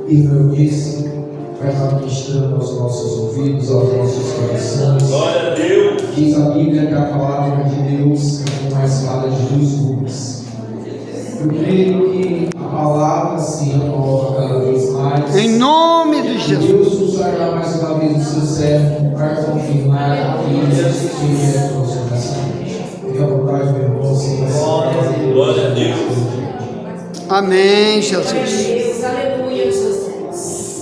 E como eu disse, vai estar ministrando aos nossos ouvidos, aos nossos corações. Glória a Deus. Diz a Bíblia que a palavra de Deus é como uma espada de dois gumes. Eu creio que a palavra se renova cada vez mais. Em nome de Jesus. Deus usará mais uma vez o seu servo para confirmar aquilo que ele é no nosso coração. Fique à vontade, meu irmão, sem Glória a Deus. Amém, Jesus. Aleluia, Jesus.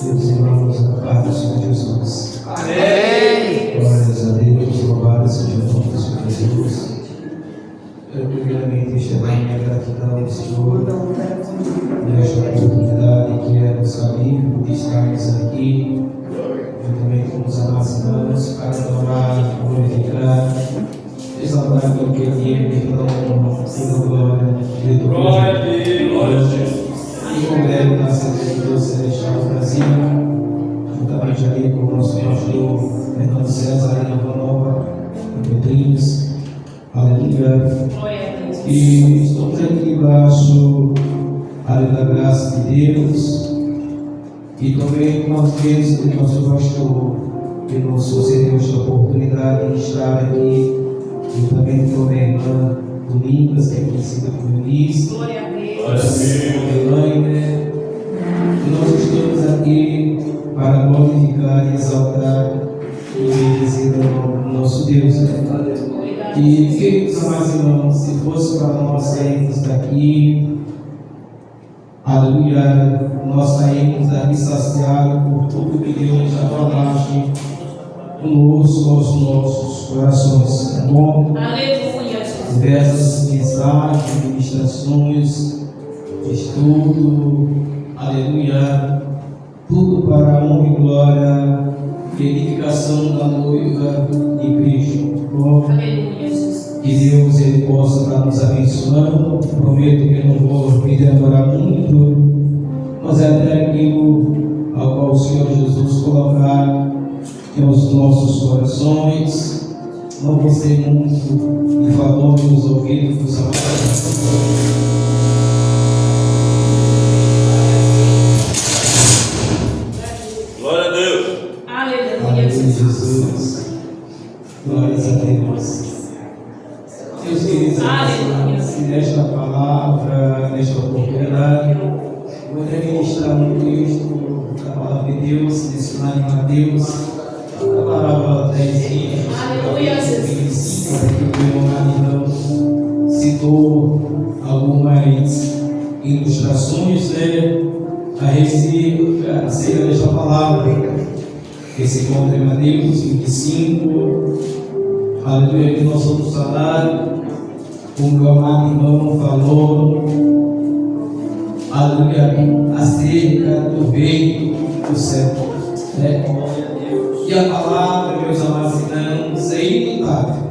Meus irmãos, na paz do Senhor Jesus. Amém. Glórias a Deus, louvado seja o nome do Senhor Jesus. Eu primeiramente externar minha gratidão ao Senhor nesta oportunidade que é nos cabível de estarmos aqui, juntamente com os amados irmãos, para adorar, glorificar, exaltar aquilo que Ele toda glória, Glória a Deus. Glória a Deus. E congrego na Assembleia de Deus Celestial do Brasil, juntamente ali com o nosso pastor Fernando César, em Nova Nova, em Petrinhos. Aleluia. Glória a Deus. E estamos aqui embaixo da graça de Deus. E também com as vezes do nosso pastor, que nos concedeu esta oportunidade de estar aqui, juntamente com a minha irmã Domingas, que é conhecida como Eunice. Glória a Deus. Glória a Deus. Elaine. E nós estamos aqui para glorificar e exaltar e dizer o nome do nosso Deus. E queridos amados irmãos, se fosse para nós sairmos daqui, aleluia, nós saímos daqui saciados por tudo que Deus já falaste conosco aos nossos corações. Tá bom? Aleluia, Jesus. Diversas mensagens, ministrações, estudo, aleluia, tudo para a honra e glória e edificação da noiva de Cristo. Tá bom? Aleluia, Jesus. Que Deus ele possa estar nos abençoando. Prometo que não vou me demorar muito, mas é até aquilo ao qual o Senhor Jesus colocar nos nossos corações. Não vou ser muito e falando nos ouvidos dos amados. Glória a Deus. Aleluia, Aleluia, Jesus. Jesus. Glórias a Deus. Meus queridos irmãos, nesta palavra, nesta oportunidade, vou ministrar um texto da palavra de Deus, ensinar em Mateus, a palavra 10 dias, Aleluia, Jesus. que o meu marido citou algumas ilustrações, acerca desta palavra, que se encontra em Mateus 25, aleluia, que nós vamos falar, como o meu amado irmão falou, aleluia, acerca do reino do céu. E a palavra, meus amados irmãos, é imutável.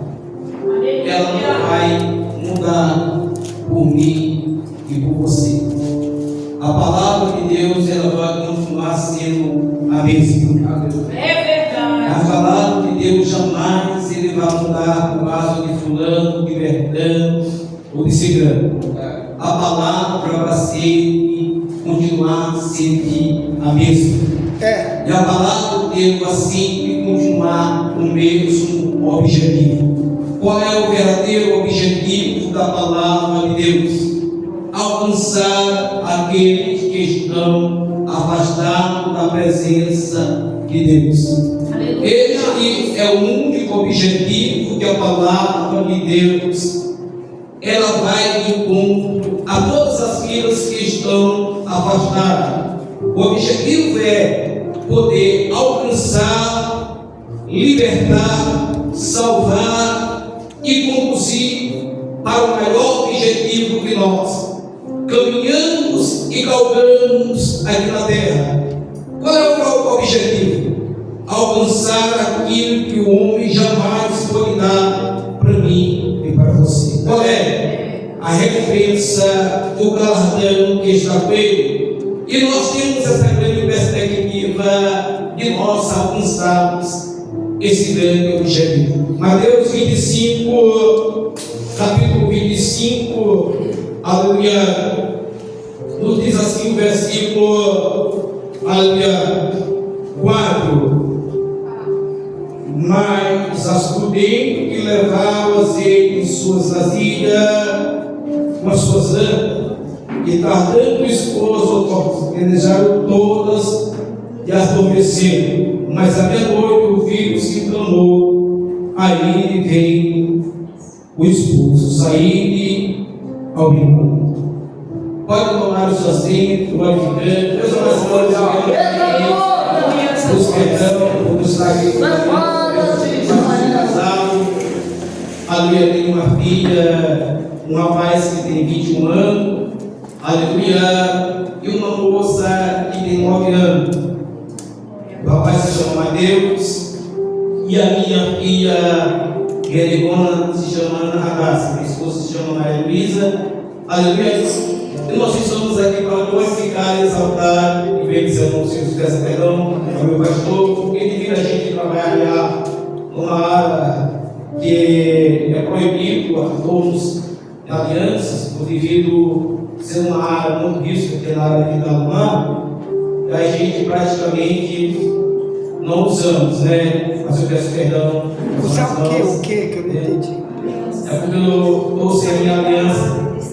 Ela não vai mudar por mim e por você. A palavra de Deus, ela vai continuar sendo a mesma. É verdade. A palavra de Deus jamais ele vai mudar por causa de fulano, de Bertano ou de cigano. A palavra vai sempre continuar sempre a mesma. E a palavra de Deus vai sempre continuar o mesmo objetivo. Qual é o verdadeiro objetivo da palavra de Deus? Alcançar aqueles que estão afastados da presença de Deus. Aleluia. Este é o único objetivo que a palavra de Deus ela vai de encontro a todas as vidas que estão afastadas. O objetivo é poder alcançar, libertar, salvar e conduzir para o maior objetivo que nós caminhamos e galgamos aqui na terra. Qual é o objetivo? Alcançar aquilo que o homem jamais pode dar para mim e para você. Qual é? A recompensa do galardão que está com ele. E nós temos essa grande perspectiva de nós alcançarmos esse grande objetivo. Mateus 25, capítulo 25, aleluia, nos diz assim o versículo Aleluia. 4. Mas as prudentes que levaram azeite em suas vasilhas, com as suas lâmpadas, e tardando o esposo, organizaram todas e adormeceram. Mas à meia-noite o filho se clamou, aí veio o esposo, sair ao encontro. Pode tomar os seus assentos, glorificando. Deus nos perdão, por nos estar aqui. Aleluia, tem uma filha, um rapaz que tem 21 anos, aleluia, e uma moça que tem 9 anos. O rapaz se chama Mateus, e a minha filha, Guerigona, se chama Ana Radassa, minha esposa se chama Maria Luísa, aleluia. E nós estamos aqui para glorificar, exaltar e bendizer o nosso Jesus dessa perdão, ao meu pastor, porque devido a gente trabalhar numa área que é proibido a todos alianças, por devido ser uma área muito risco, que é na área de Dalmar, a gente praticamente não usamos, né? Mas eu peço perdão. Sabe o que eu não entendi? É porque eu estou sem a minha aliança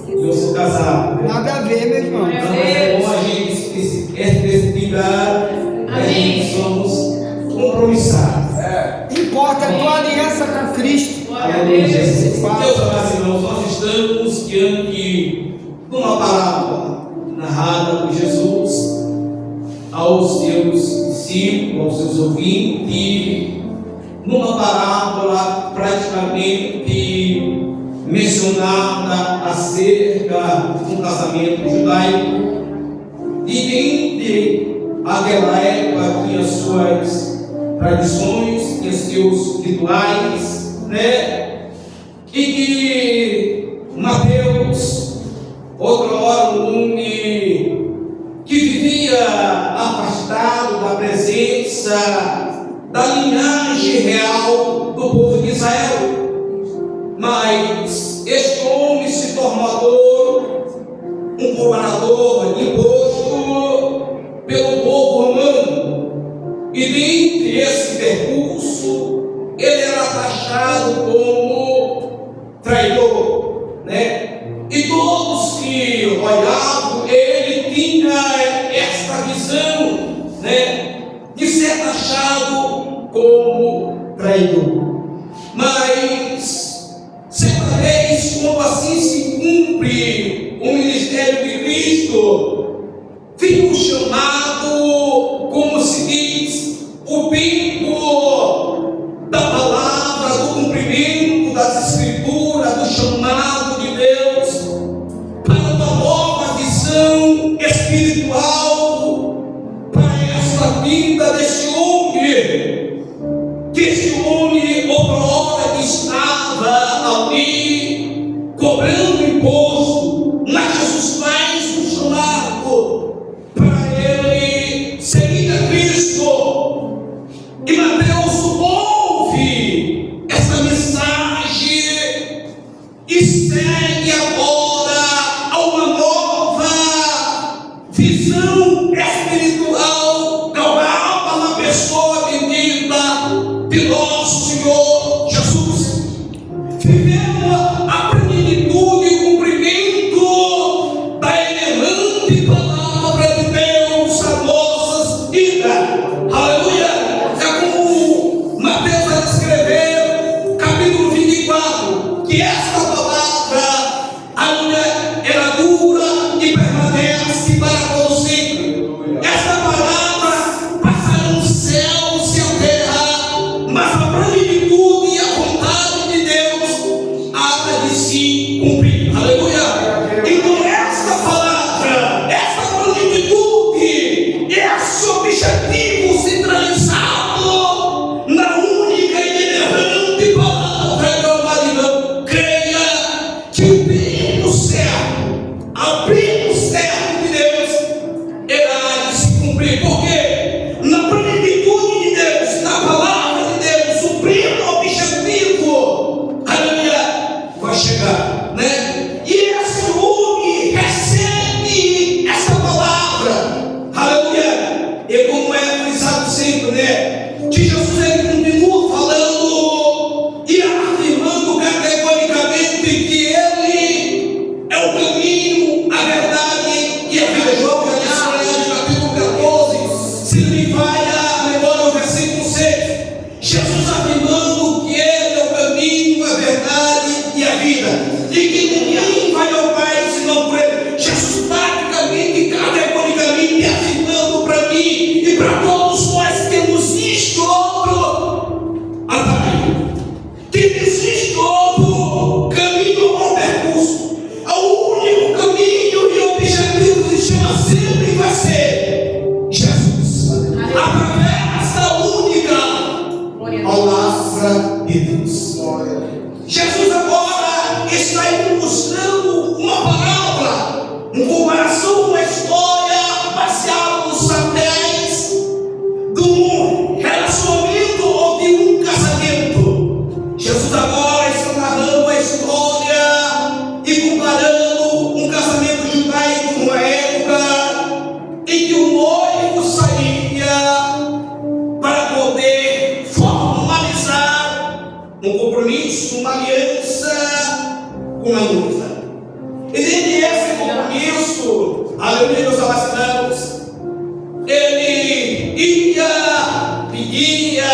e eu sou casado. Né? Nada a ver, meu irmão. Então é bom a gente especificar que a gente somos compromissados. Importa a tua aliança com Cristo. Aleluia, Jesus. Deus, amados irmãos, nós estamos diante de uma parábola narrada por Jesus aos seus discípulos, aos seus ouvintes, numa parábola praticamente mencionada acerca de um casamento judaico, e dentre aquela época tinha suas tradições, tinha seus rituais, né? E que Mateus, outra hora um homem que vivia afastado da presença da linhagem real do povo de Israel, mas este homem se tornou um cobrador de imposto pelo povo romano, e dentre esse percurso ele era taxado como traidor, né? E todos que olhavam ele tinha esta visão, né, de ser taxado como traidor. Mas certa vez, quando assim se cumpre o ministério de Cristo, fica um chamado, como se diz, o tempo da palavra, do cumprimento das escrituras, do chamado de Deus para uma nova visão espiritual para esta vida deste homem, que este homem outrora que estava ali cobrando imposto, mas Jesus faz um chamado para ele seguir a Cristo. E Mateus ouve essa mensagem e segue agora a uma nova visão espiritual calada na pessoa bendita de nosso Senhor Jesus. Vivendo a plenitude e cumprimento da inerrante palavra de Deus a nossas vidas. Aleluia! É como Mateus vai escrever, capítulo 24, que esta palavra, aleluia, era dura e permanece para todo sempre. Esta palavra passará os céus e a terra, mas a plenitude e a vontade de Deus há de se cumprir. Aleluia! Então esta palavra, esta plenitude, esse objetivo centralizado na única e inerrante palavra da humanidade, creia que o pleno certo, a pleno certo de Deus, irá de se cumprir. Porque na plenitude de Deus, na palavra de Deus, o pleno objetivo, aleluia, vai chegar, né? E esse homem recebe essa palavra, aleluia, sempre, né? Que Jesus ele continua falando e afirmando categoricamente que Ele é o caminho, a verdade e a vida. João capítulo 14, se me falha a memória, o versículo 6. Jesus afirmando que Ele é o caminho, a verdade e a vida, e que ninguém vai ao Pai senão por Ele. Jesus praticamente, categoricamente afirmando para mim e para todos nós que temos visto outro atalho, que existe outro caminho ou percurso. O único caminho e objetivo se chama sempre e vai ser Jesus. Através da única palavra de Deus. Jesus agora está aí mostrando uma parábola, uma comparação, uma história baseada nos papéis de um relacionamento ou de um casamento. Jesus agora está narrando a história e comparando um casamento judaico numa época em que o noivo saía para poder formalizar um compromisso, uma aliança com a noiva. E dentro desse compromisso, aleluia, meus amados, ele ia, pedia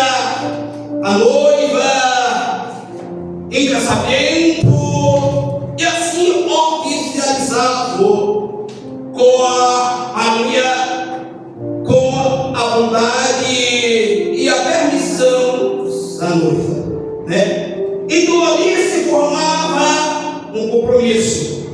a noiva em casamento e assim oficializava com a bondade e a permissão da noiva, né? Então ali se formava um compromisso.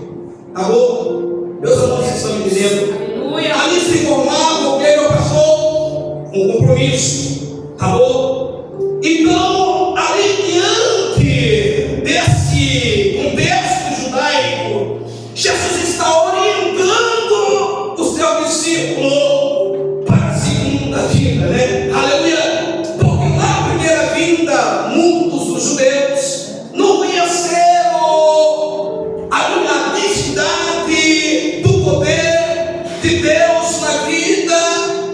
Acabou? Meus irmãos, vocês estão me entendendo? Ali se formava o que, meu pastor? Um compromisso. Acabou? Então, ali diante desse contexto judaico, Jesus está orientando o seu discípulo para a segunda vinda, né? Aleluia! Porque na primeira vinda, muitos dos judeus não iam ser a unicidade do poder de Deus na vida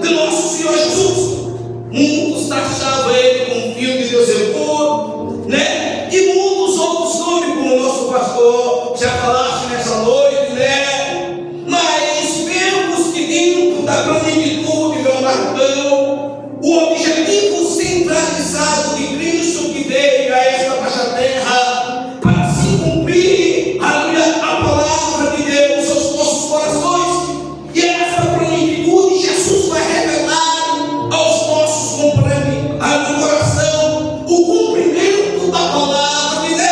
de nosso Senhor Jesus. Muitos taxavam ele como filho de Deus puro, né? E muitos outros nomes, como o nosso pastor já falasse nessa noite, né? Mas vemos que dentro da plenitude, meu Marcão, o objetivo centralizado de Cristo que veio a esta baixa terra para se cumprir a palavra de Deus aos nossos corações. E essa plenitude Jesus vai revelar aos nossos no coração o cumprimento da palavra de Deus.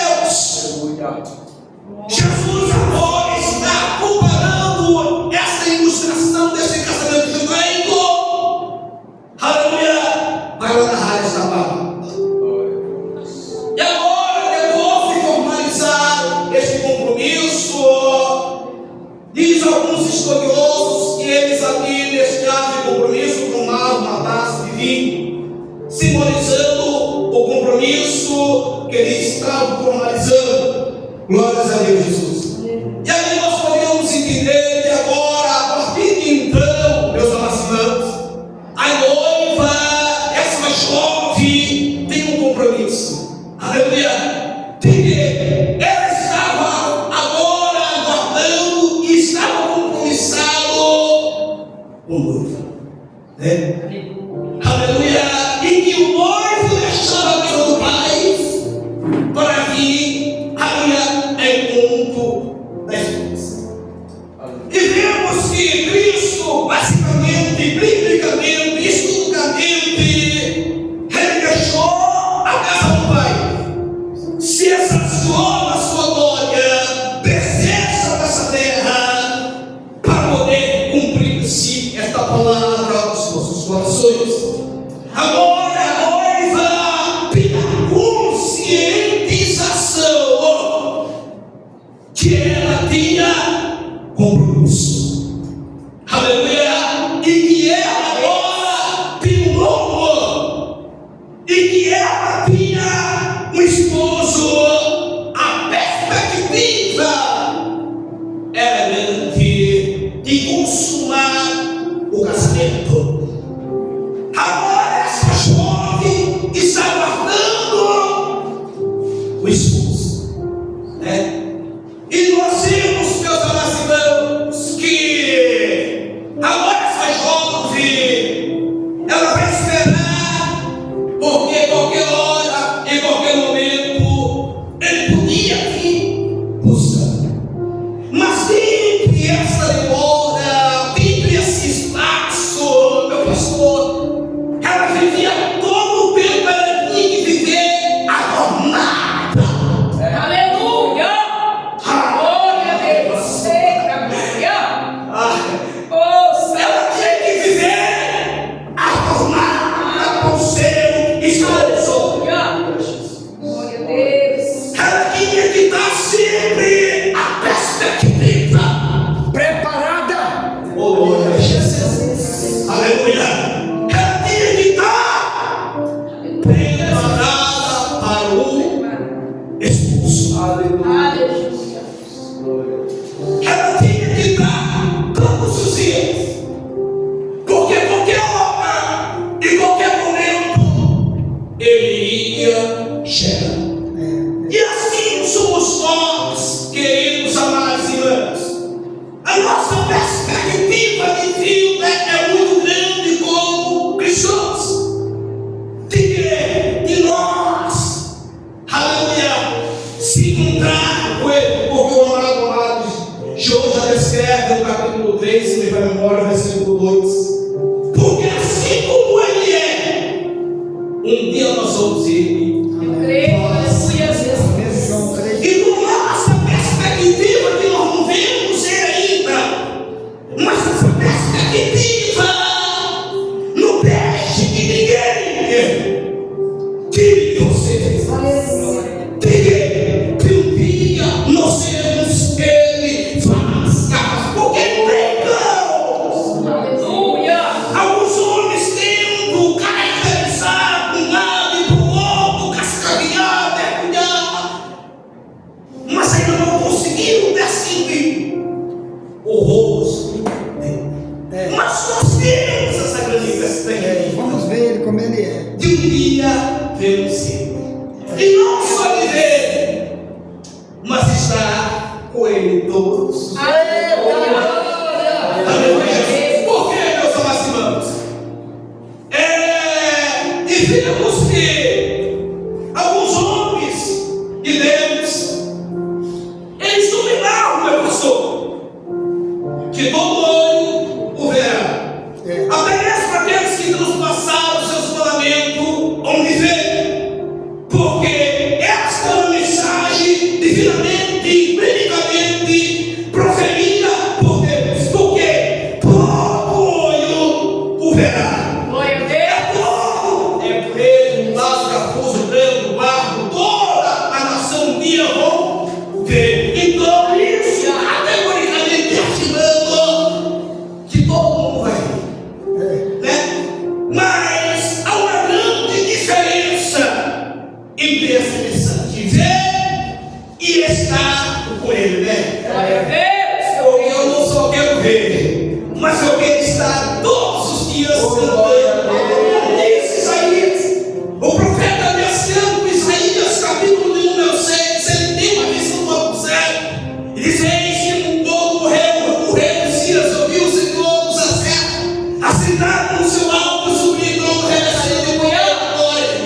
Jesus agora está comparando essa ilustração desse casamento judaico. Aleluia! Vai lá narrar esta palavra. E agora, depois de formalizar esse compromisso, diz alguns estudiosos que eles ali neste ato de compromisso tomaram uma taça de vinho, simbolizando o compromisso que eles estavam formalizando. Glórias a Deus, Jesus. E aí nós podemos entender que agora, a partir de então, meus amados, a noiva, essa jovem, tem um compromisso. Aleluia! Porque ela estava agora aguardando e estava compromissado com o noivo, né? Aleluia! E que o noivo deixava a casa do pai para vir, aleluia, em encontro da esposa. E vemos que Cristo, basicamente, biblicamente, historicamente, ele deixou a casa do pai, se exaltou na sua glória, desceu dessa terra para poder cumprir-se esta palavra aos nossos corações. Agora a noiva tem a conscientização que ela tinha compromisso. Aleluia! E que ela agora tem um novo, e que ela tinha um esposo. A perspectiva era grande de consumar o casamento. Agora ouvir, ela vai esperar, porque qualquer hora, em qualquer momento, ele podia vir buscar. Mas sempre essa demora, sempre esse espaço, meu pastor, ela vivia todo o tempo, ela tinha que viver a jornada. Aleluia. Glória a Deus. Eita, glória. Oh, Ela tinha que viver a jornada com seu esposo. glória a Deus. Ela tinha que dar sempre a perspectiva. Preparada. Oh, glória a Jesus. Aleluia. Ela tinha que estar preparada para o esposo. Aleluia. Ela tinha que estar todos os dias. Porque qualquer hora e qualquer momento ele ia chegar. E assim somos nós, queridos amados irmãos. A nossa perspectiva de vida é muito grande como cristãos. De nós, aleluia, se encontrar com ele, porque o amado João já descreve no capítulo 3, se me vai memória, versículo 2. Porque assim como ele é, um dia nós somos ele. Eu creio. Aleluia, Jesus. Mesmo João 3. E com nossa perspectiva, que nós não vemos ele ainda, mas essa perspectiva não deixe que ninguém tire de você. Que um dia nós seremos ele faz capaz, porque pregamos. Aleluia. Alguns homens tendo caracterizado um lado e para o outro, cascadeado, mergulhado, mas ainda não conseguiram distinguir o rosto dele. Mas nós temos essa grande perspectiva Vamos ver ele como ele é. de um dia vermos ele. E não só de ver, mas estar com ele todos. Aleluia. Por que, meus amados irmãos? E vemos que alguns homens de Deus, eles dominaram, meu pastor, que todo olho o verá. Até mesmo aqueles que transpassaram seus mandamentos, onde vê. Porque esta é uma mensagem divinamente, biblicamente proferida por Deus. Porque todo olho o verá. Glória a Deus. É todo. É preto, laço, capuz, branco, barco, toda a nação um dia vão ver. Então isso categoricamente afirmando que todo mundo vai ver. Né? Mas há uma grande diferença entre esse ver e estar com ele, né? Glória a Deus. Porque eu não só quero ver, mas eu quero estar todos os dias cantando. Diz Isaías, o profeta messiânico Isaías, capítulo de número 6, ele tem uma visão do alto céu, e diz: eis que um povo morreu, o rei Messias ouviu o Senhor dos exércitos, assentado no seu alto e sublime trono, revestido de glória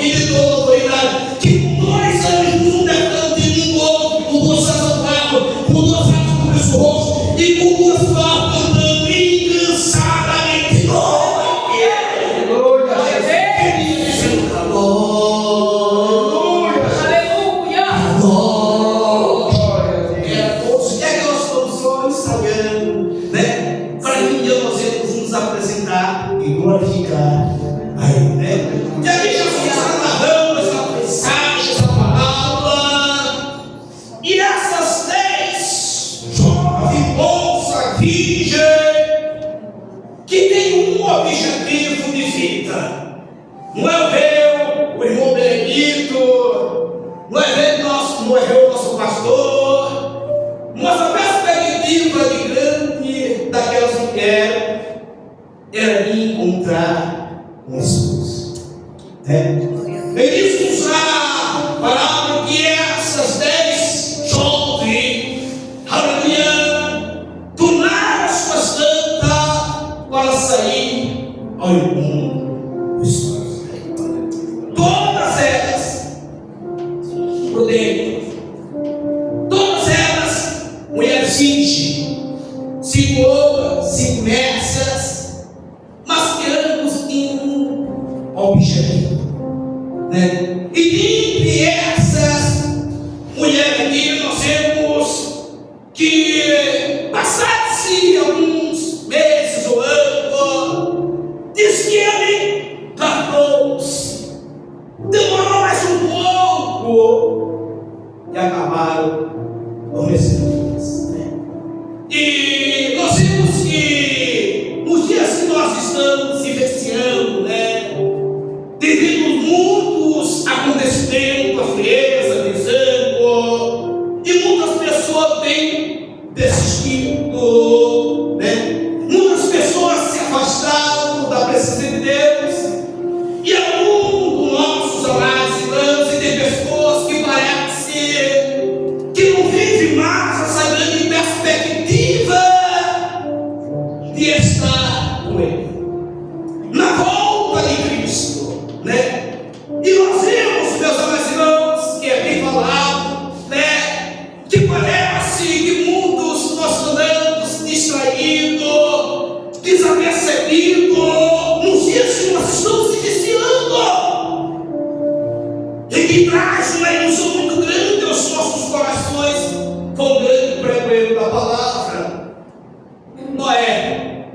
e de toda autoridade, que com 2 anos um decante de um outro, com 2 asas no ar, com 2 asas sobre o seu rosto, e com 2 palavras cantando incansavelmente. Glória a Deus. Aleluia. O que é que nós estamos só ensaiando, né? Para que um dia nós iremos nos apresentar e glorificar a Ele, né? E aí Jesus está narrando essa mensagem, essa palavra, e essas 10 jovens, moça, virgem, que tem um objetivo de vida. Não é ver o irmão Benedito, não é ver o nosso pastor, mas a perspectiva de grande daquelas mulheres era encontrar um esposo. Eles usaram a palavra que essas 10 jovens, aleluia, tornaram suas tantas para sair ao encontro do Senhor. Todas elas prudentes, todas elas mulheres íntimas, seguras, submersas, mas que ambos têm um objetivo, né? E entre essas mulheres aqui nós temos que passasse alguns meses ou anos, diz que ele tratou-se, demorou mais um pouco e acabaram adormecidos, né? E nós vimos que nos dias que nós estamos vivenciando, né, devido muitos acontecimentos, a frieza, desânimo, e muitas pessoas têm desistido, né? Muitas pessoas se afastaram da presença de Deus, e alguns dos nossos amados irmãos, e tem pessoas que parece que não vivem mais essa grande perspectiva de estar com Ele na volta de Cristo, né? E nós vemos, meus amados irmãos, que é bem falado, né, que parece que muitos nós andamos distraídos, desapercebidos nos dias que nós estamos iniciando, e que traz uma ilusão muito grande aos nossos corações, com o grande pregoeiro da palavra. Noé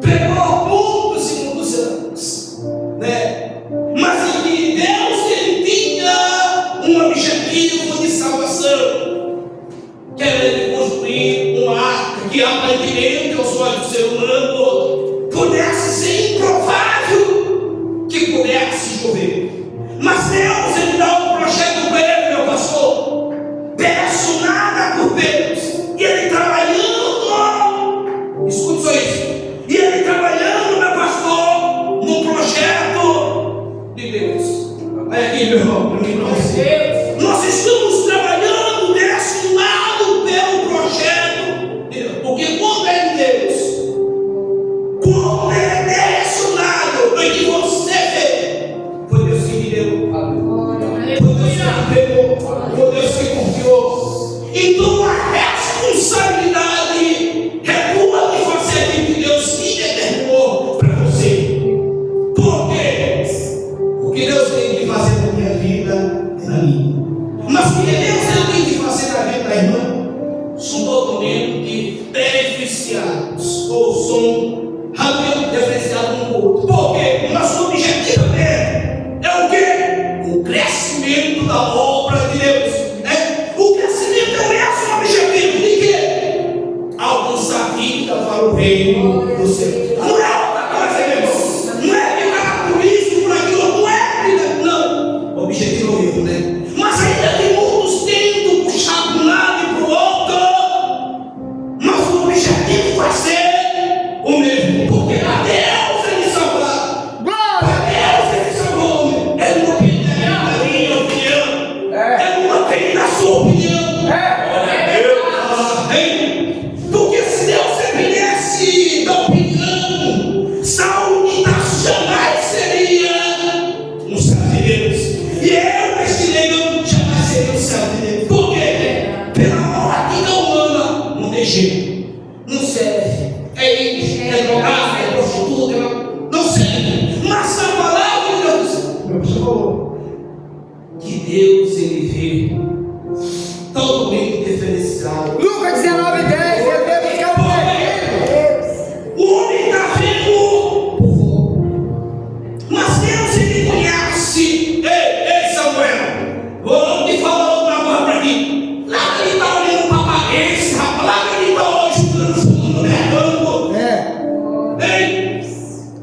pregou muitos e muitos anos, né? Mas em que Deus ele tinha um objetivo de salvação, que era ele construir uma arca que aparentemente aos olhos do ser humano pudesse ser improvável que pudesse chover. Mas Deus ele dá um projeto para ele, meu pastor. Peço nada por Deus. E ele trabalhando, escute só isso. E ele trabalhando, meu pastor, no projeto de Deus. Olha aqui, meu irmão, para mim, para você. Nós estamos trabalhando desse lado pelo projeto de Deus. Porque quando é de Deus, quando é desse lado em que você vê, foi Deus que me deu, foi Deus que me pegou, foi Deus que confiou. Então a responsabilidade é tua de fazer aquilo que Deus me determinou para você. Por quê? O que Deus tem de fazer na minha vida é na minha. Mas o que Deus tem de fazer na vida da irmã são totalmente beneficiados, ou são realmente diferenciados um do outro. Por quê? Nosso objetivo é o quê? O crescimento da obra de Deus. O crescimento é o mesmo objetivo de quê? Alcançar vida para o reino do céu. Não é outra coisa, meu irmão. Não é ficar por isso, por aquilo, não é. Não. O objetivo é o mesmo, né? Mas ainda tem muitos tentam puxar para um lado e para o outro. Mas o objetivo vai ser o mesmo. Porque a Deus ele salvar. A Deus ele salvou. É uma opinião, a minha opinião. É uma opinião da sua opinião. Porque se Deus dependesse da opinião, Saul de Tarso jamais seria no céu de Deus. E eu, este negão, jamais seria no céu de Deus. Por quê? Pela ótica humana, não tem jeito. Não serve. É isso, é drogado, é prostituta, não serve. Mas a palavra de Deus, meu pastor falou, que Deus ele vê totalmente diferenciado. Lucas 19:10, eu devo ficar o homem está vendo por fora. Mas Deus ele conhece. Ei, Samuel, vou te falar outra coisa para ti. Lá que ele está olhando para a parede, rapaz, lá que ele está olhando no mercado. Ei,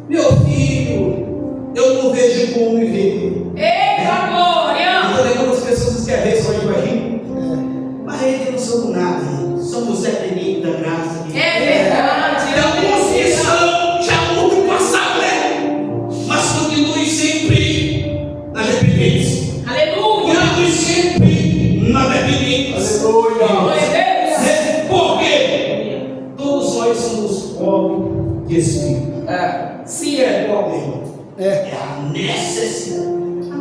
meu filho, eu não vejo como me ver. Eita glória! Então, algumas pessoas escrevem só de barriga. Mas eles não somos nada, somos dependentes da graça de Deus. É verdade. Alguns que são já muito passado, né? Mas continue sempre na dependência. Aleluia! Continue sempre na dependência. Glória a Deus! Por quê? Todos nós somos pobres de espírito. Sim. É. a necessidade.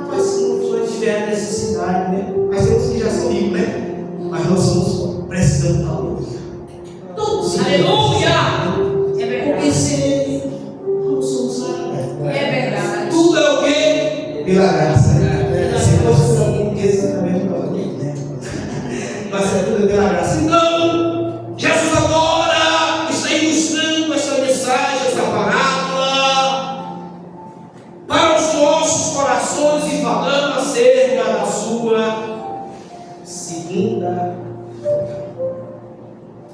Mas se não tiver necessidade, né? Mas temos que já são ricos, né? Mas nós somos precisando da luz. Todos. Aleluia! É Porque verdade. se não somos nada. É verdade. Tudo é o quê? Pela graça, né? Se fosse por alguém que exatamente não né? Mas é tudo pela graça. Então, Jesus agora está ilustrando essa mensagem, essa parábola para os nossos corações e falando acerca da sua segunda.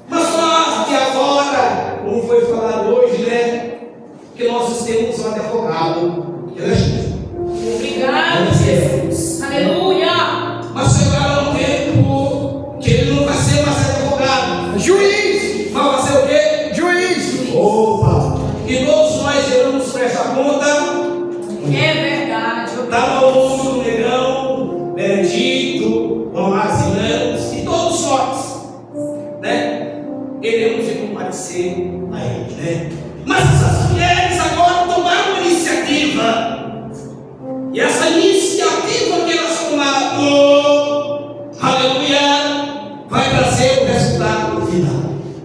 Mas nós que agora, como foi falado hoje, né? Que nós temos um advogado, que é Jesus. Obrigado, Jesus. Aleluia! Mas chegará um tempo que ele não vai ser mais advogado. Juiz! Mas vai ser o quê? Juiz! Opa! E todos nós iremos prestar conta É verdade. da luz do Negão, Benedito, Tomás e Lemos, e todos nós, né? Iremos comparecer a ele, né? Mas essas mulheres agora tomaram uma iniciativa. E essa iniciativa que elas tomaram, aleluia, vai trazer o resultado final.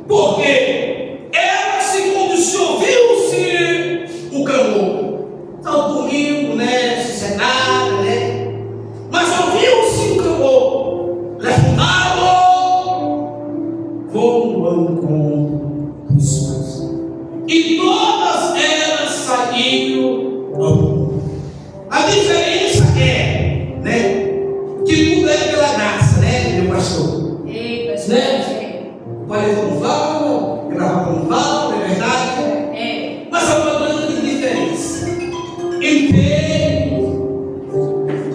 Por quê? Ela, segundo o Senhor, viu-se o clamor. Então, domingo, né, sossegada, né? Mas ouviu-se o clamor. Levantaram, foram ao encontro do esposo. E todas elas saíram ao mundo. A diferença é, né, que tudo é pela graça, né, meu pastor? Eita, Né? O pai não fala, grava não fala, é verdade? É. Mas há uma grande diferença em ter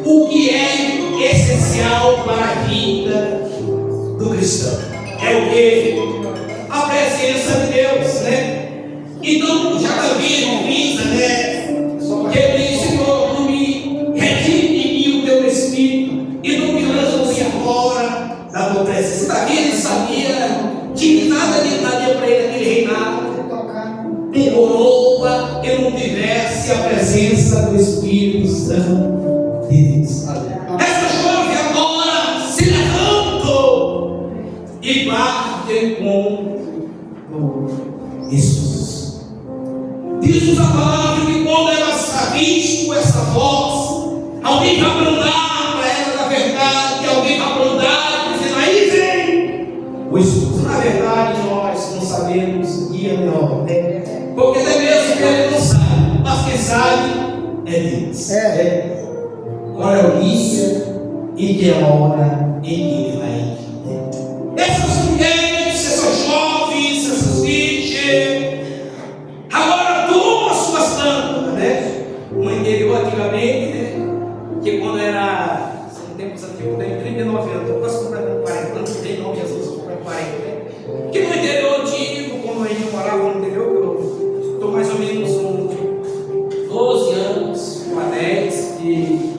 o que é essencial para a vida do cristão. É o que? A presença de Deus, né? Então, já Davi frisa, né? Que ele disse: Senhor, não me retire de mim o teu espírito e não me lança fora da tua presença. Davi, ele sabia que nada lhe daria para ele aquele reinado, em coroa, que não tivesse a presença do Espírito Santo de Deus. Essa jovem agora se levantou e parte com Jesus. Diz a palavra que quando ela visto essa voz, alguém vai brandar para ela da verdade, alguém vai brandar dizendo: aí vem o esposo. Na verdade, nós não sabemos o dia nem a hora, né? Porque até mesmo que ele não sabe, mas quem sabe é Deus. Qual é o dia e que é a hora em que ele vai vir. Essas mulheres, essas jovens, essas virgens, agora tomam as suas lâmpadas, né? No interior, antigamente, né? Que quando era, são tempos antigos, eu tenho 39 anos, estou quase completando 40 anos, que tem nome de Jesus, estou completando 40, né? Que no interior antigo, quando a gente morava no interior, eu estou mais ou menos uns 12 anos, com a 10, que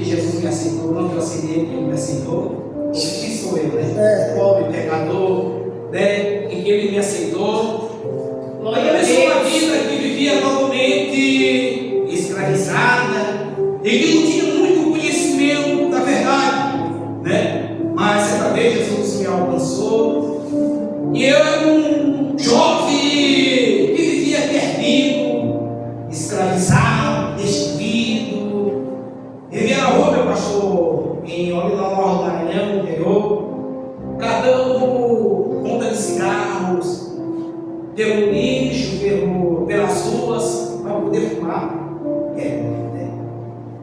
Jesus me aceitou, não que eu aceitei, que ele me aceitou. Que sou eu, né? Pobre, pecador, né? Em que ele me aceitou. Glória a Começou uma Deus. vida que vivia totalmente escravizada e que não tinha muito conhecimento da verdade, né? Mas certa vez Jesus me alcançou e eu era um jovem que vivia perdido, escravizado, destruído. Vivia na rua, meu pastor, em Olinor, no Maranhão, no interior, catando ponta de cigarros, pelo lixo, pelas ruas, para poder fumar.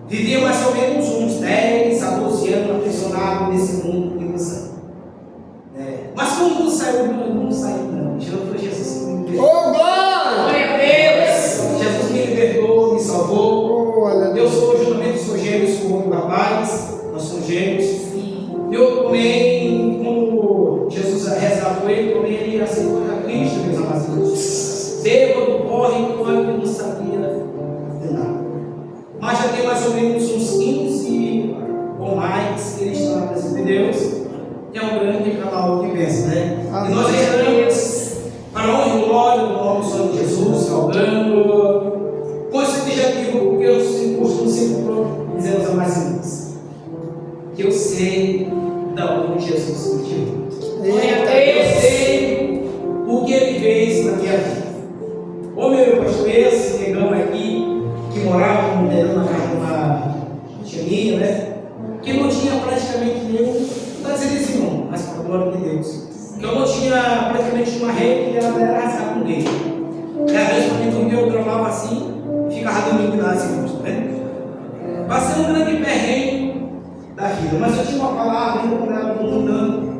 Vivia mais ou menos uns 10 a 12 anos aprisionado nesse mundo de ilusão. Mas como não saiu, não saiu não. Foi Jesus que me libertou. Oh, glória! Glória a Deus. Jesus me libertou, me salvou. Oh, aleluia. Eu sou, juntamente sou gêmeos com o rapaz, nós somos gêmeos. Sim. Eu também, como Jesus resgatou ele, também ele aceitou a Cristo, meus amados. Bêbado, corre, quando eu não sabia de nada. Mas já tem mais ou menos uns 15 ou mais que ele está na presença de Deus. É um grande canal que pensa, né? E nós estamos que eu sei da onde Jesus me tirou. Glória a Eu Deus. sei o que ele fez na minha vida. Ô meu pastor, esse negão aqui, que morava no interior na casa de uma tia, né? Que não tinha praticamente nenhum, não está dizendo isso não, mas para a glória de Deus. Que eu não tinha praticamente uma rede e ela era rasgar com dele. E às vezes quando dormia eu gravava assim e ficava dormindo lá assim, tá vendo? Passei um grande perrengue da vida, mas eu tinha uma palavra ainda quando ela mudando,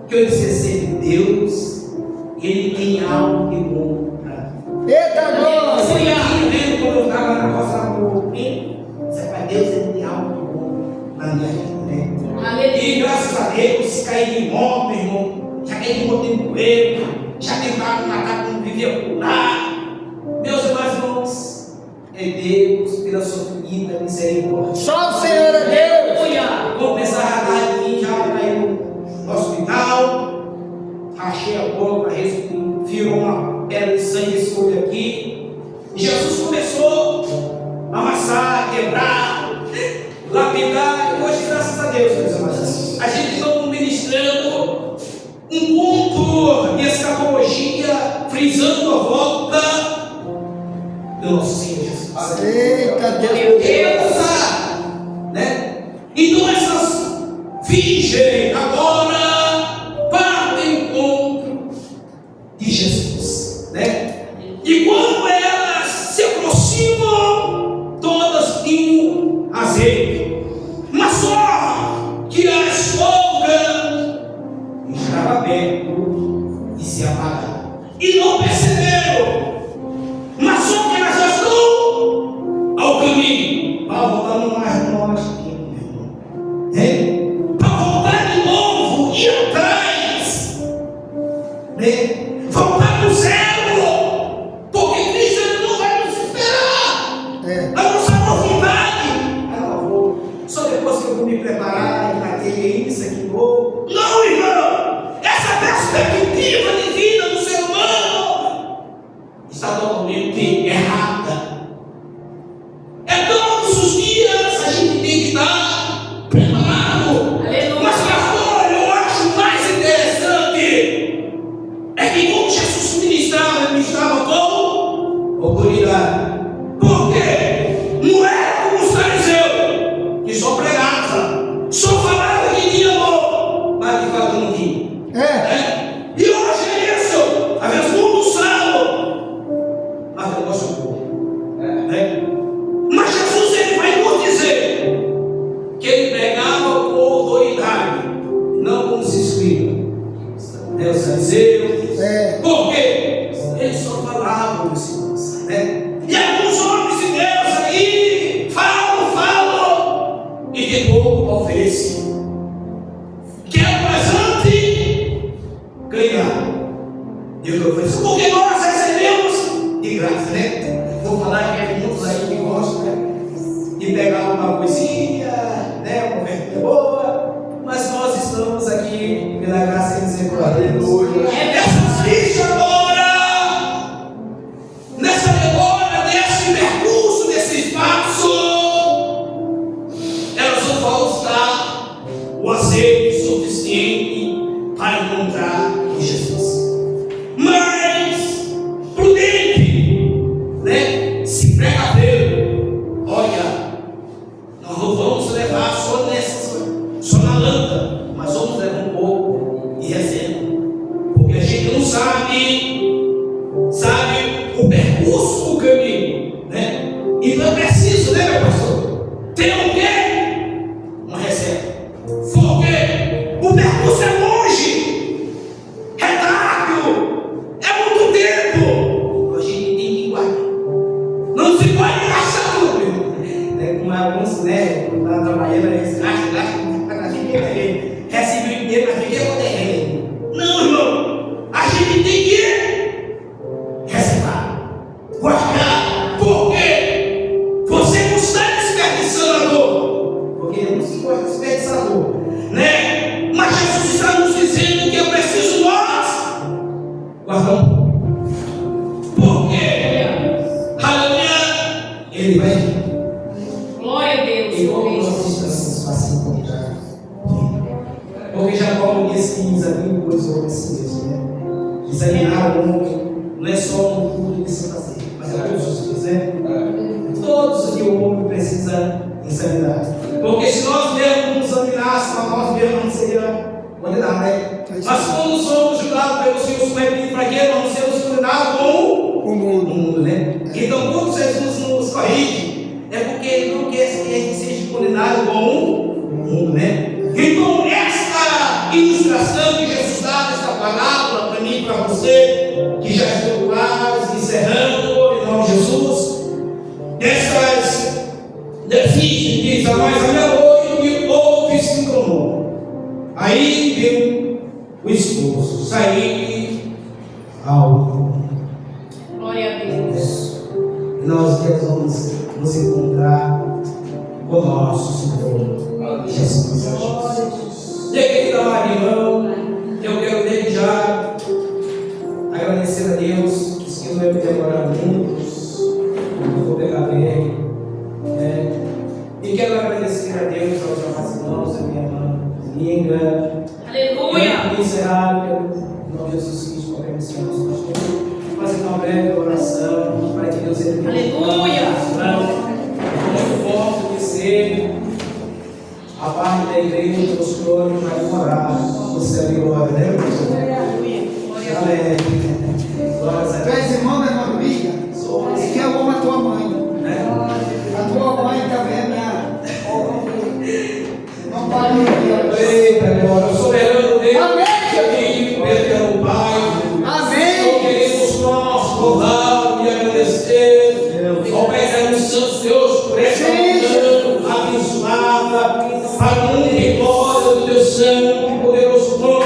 que eu disse assim, Deus, Ele tem algo de bom para mim. Eita, glória! Você ia vendo quando eu estava na roça do Pinto, você para Deus, Ele tem algo de bom na minha vida, né? Aleluia. E graças a Deus, caí de moto, meu irmão, já caí de moto em poeira, já tentava me matar quando vivia por lá. Meus irmãos, é Deus pela sua infinita misericórdia. Só o Senhor é Deus! Aleluia. Vou pensar a mim, já caiu no hospital, rachei a boca, virou uma pedra de sangue escura aqui. E Jesus começou a amassar, quebrar, lapidar. E hoje, graças a Deus, meus irmãos, a gente está ministrando um ponto de escatologia, frisando a volta do nosso Senhor Jesus. Eita, Meu Deus! Deus. Né? Então essas virgens agora partem ao encontro de Jesus, né? E quando elas se aproximam, todas tinham azeite, mas só que a espolga estava aberto e se apagaram, e não perceberam, mas só que elas já estão ao caminho, para voltar no mais nós aqui, meu irmão, para voltar de novo e atrás, né? Voltar para o zero, porque Cristo ele não vai nos esperar, É. a nossa vontade. Não, vou, só depois que eu vou me preparar e naquele isso aqui vou. Não, irmão, essa perspectiva de vida do ser humano está totalmente errada. É todos os dias a gente tem que estar preparado. Aleluia. Mas pastor, eu acho mais interessante é que como Jesus ministrava, ele ministrava com autoridade. Por quê? Não era como os fariseus, que só pregava, só falava que tinha amor, mas de fato não tinha. É. E hoje é isso. Às vezes muitos falam, mas eu gosto pouco. Né? Mas Jesus ele vai nos dizer que ele pregava com autoridade, não como se escriba. Deus fariseus. É. Por quê? Eles só falavam, meus irmãos, né? E alguns homens de Deus aí falam e de pouco oferecem. Quer bastante ganhar. E eu ofereço, porque nós recebemos de graça, né? Vou falar que é muitos aí que gostam, né? De pegar uma coisinha, né? Uma oferta boa, mas nós estamos aqui pela graça e misericórdia de Deus. Essas fichas agora, nessa demora, nesse percurso, nesse espaço, elas vão faltar o azeite suficiente para encontrar Jesus. Mas, prudente, né? Se precaveiro, olha, nós não vamos levar só na lâmpada, mas vamos levar um pouco de reserva, porque a gente não sabe o percurso do caminho, né? Então é preciso, né, meu pastor? Ter o quê? Uma reserva. Porque o percurso é longe, é tardio, é muito tempo. A gente tem que guardar. Não se pode gastar tudo. Né? Como alguns, né? Quando está trabalhando, eles gastam, na fiqueira, recebe o dinheiro na fiqueira ou terreno. Não, irmão. A gente tem que reservar, guardar. Por quê? Você não está desperdiçando. Porque não se pode desperdiçar, né? Mas Jesus está nos dizendo que é preciso nós guardar um pouco. Por quê? Aleluia. Ele vai vir. Glória a Deus. E como Glória a nós Deus. estamos para se encontrar Porque Jacó não disse que examina coisas assim mesmo, né? Examinar o homem não é só um culto de se fazer, mas é todos os dias, né? Todos os dias o homem precisa examinar. Porque se nós mesmos nos examinássemos, nós mesmos não seríamos condenados, né? Mas quando somos julgados pelo Senhor Supremo, para que nós sermos condenados com O mundo. né? Então, quando Jesus nos corrige, é porque Ele não quer que a gente seja condenado com o mundo, né? Então, esta ilustração que Jesus dá, esta palavra para mim e para você, que já estou quase encerrando, em nome de Jesus, essas definições diz a mais a minha noite e ouve-se um clamor. Aí viu o esposo sair ao. Glória a Deus. E nós vamos nos encontrar com o nosso Senhor Jesus. E aqui da Marilão, eu quero desde já agradecer a Deus, que não vai me demorar muito, eu vou pegar bem, né? E quero agradecer a Deus, aos amados irmãos, a minha irmã Linda. Aleluia. Para encerrar, em nome de Jesus Cristo, qualquer missão do pastor, fazer uma breve oração para que Deus ele Aleluia. muito forte de ser a parte da igreja dos clones vai morar no céu e glória, né? Aleluia. Glória a Deus. Amém. Glórias a Tu és Deus. irmão da irmã Luísa? E que eu amo a tua mãe. Né? A tua mãe também é minha. Não pode me Eita, glória. Soberano Deus, Amém. Filho, eterno Pai. Amém. Nós queremos nós louvar e agradecer ao Pai do Santo Deus por essa manhã abençoada, a honra e glória do teu santo e poderoso nome.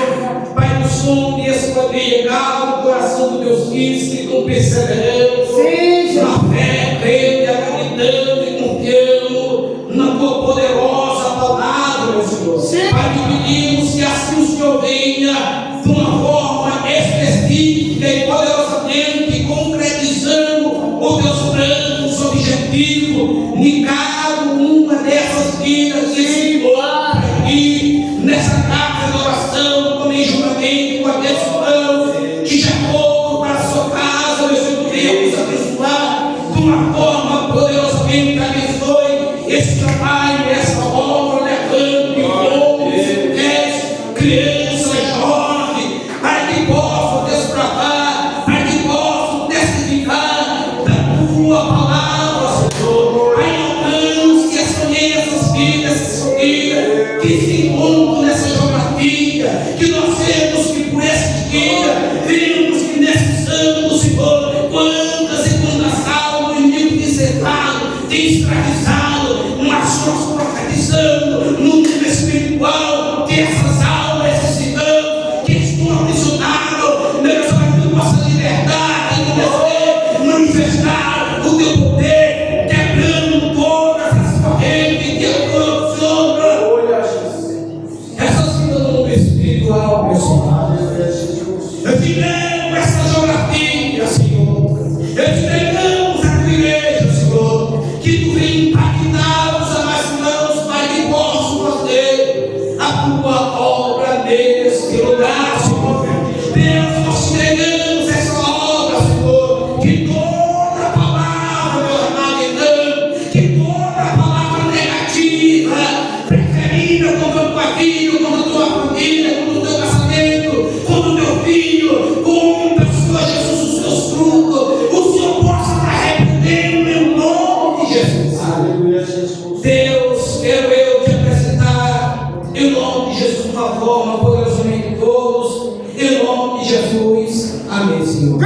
Pai, no som desse quadrilhegado no coração do Deus Cristo, que com perseverança, Sim, na fé, crendo e acreditando e confiando na tua poderosa palavra, meu Senhor. Sim. Pai, te pedimos que assim o Senhor venha de uma forma específica e poderosamente concretizando os teus planos, objetivos em cada uma dessas vidas que se encontram aqui nessa casa de oração, como em juramento, abençoando, que já foram para a sua casa, meu Senhor Deus, abençoar de uma forma poderosamente, abençoe esse trabalho, essa obra, levando em homens, crianças, jovens, para que possam desbravar, para que possam testificar da tua palavra, Senhor. Aí que essas vidas, essas famílias que se encontram nessa geografia, que nós temos que por esses dias, vemos que nesses anos, Senhor, quantas e quantas almas o inimigo tem cercado, tem escravizado, mas nós profetizando no mundo espiritual, que essas almas, esses cidadãos que estão aprisionados, Deus, para que nossa liberdade e manifestar o teu poder, quebrando todas as correntes que aprisionam essas vidas no mundo espiritual, pessoal. Eu te levo essa geografia, Senhor. Eu te levamos a tua igreja, Senhor. Que tu venha impactar os amados irmãos, Pai, que possam fazer a tua obra nesse lugar, Senhor. Deus, nós te entregamos essa obra, Senhor. Que toda palavra, meu amado irmão, que toda palavra negativa, preferida contra a tua vida, contra a tua família, contra o teu casamento, contra o teu filho, contra o Senhor Jesus, os seus frutos, o Senhor possa estar repreendendo em nome de Jesus. Aleluia, Jesus. Deus, quero eu te apresentar em nome de Jesus de uma forma poderosamente todos, em nome de Jesus. Amém, Senhor.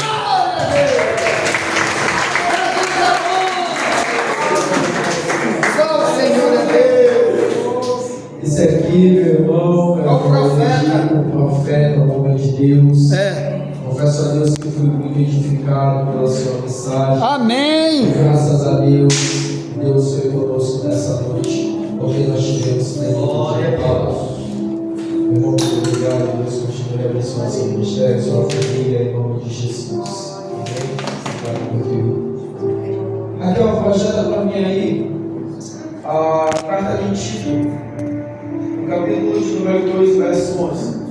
Só o Senhor é Deus. Esse aqui, meu irmão, É o profeta. O profeta, o homem de Deus. É. Confesso a Deus que fui muito edificado pela sua mensagem. Amém. Graças a Deus, Deus foi conosco nessa noite, porque nós tivemos glória a Deus. Meu irmão, muito obrigado. Deus continue abençoando seu ministério, sua família, em nome de Jesus. Amém. Raquel, projeta para mim aí a carta de Tito, no capítulo de número 2, verso 11.